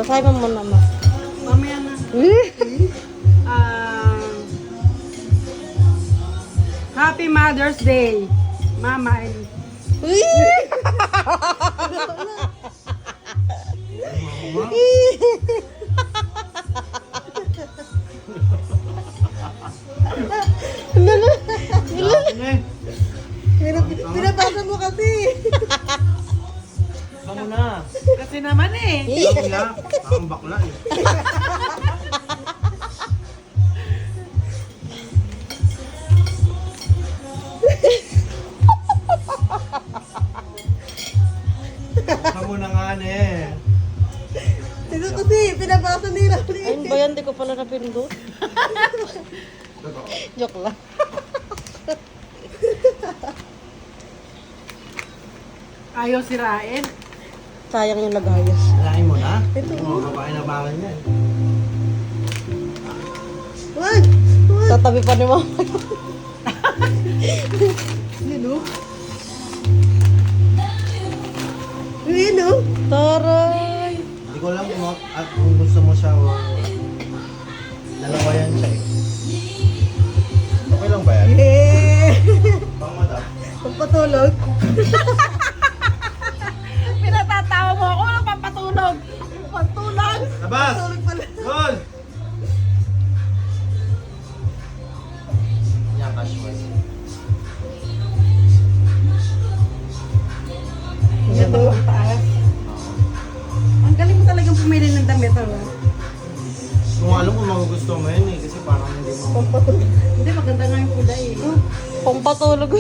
Basahin mo muna, ma. Mamaya na. Happy Mother's Day, Mama and Pinabasa mo kasi. Kamu na. kasi naman eh. Kamu na. Ang bakla eh. Kamu na nga eh. Sino kasi, pinabasa nila. Ayun ba yan? Di ko pala napindot. Joke lang. Ayaw sirain. Sayang yung lagayas. Lain mo na? Ito. Oo, kapain na bakal niyan. Wag! Wag! Tatabi pa ni mama. Yun o. Yun o. Taray! Hindi ko alam kung gusto mo siya o dalawa yan siya eh. Okay lang ba yan? Yeah! Bang madam? Pagpatulog. Pinatatawa mo ako ng papatulog. Pagtulog. Labas! Tulog pala. Gol! Yan, casual. Ito ang taas. Ang galing mo talagang pumili ng damit. Ano? Kung alam ko magugusto mo yun eh, kasi parang hindi mo. Pagpatulog. Hindi, maganda nga yung kulay eh. Pampatulog.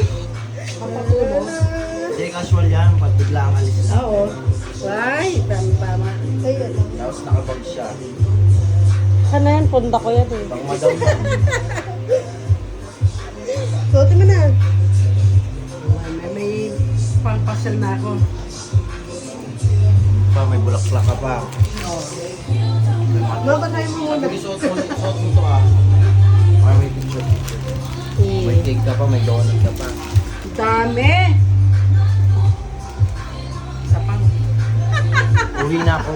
Papatulog. Hindi, casual yan, pag bigla ang alis na. Oo. Ay, tama. Ay, ano. Tapos nakabag siya. Ano yan? Punda ko yan eh. Bang madam yan. Suotin mo na. May pang-pasal na ako. Pa, may bulaklak ka pa. Babasahin mo muna. Sabi, suot mo to ah. Ay, may picture. May cake ka pa, may donut ka pa. Dami! Isa pang. Uwi na ako.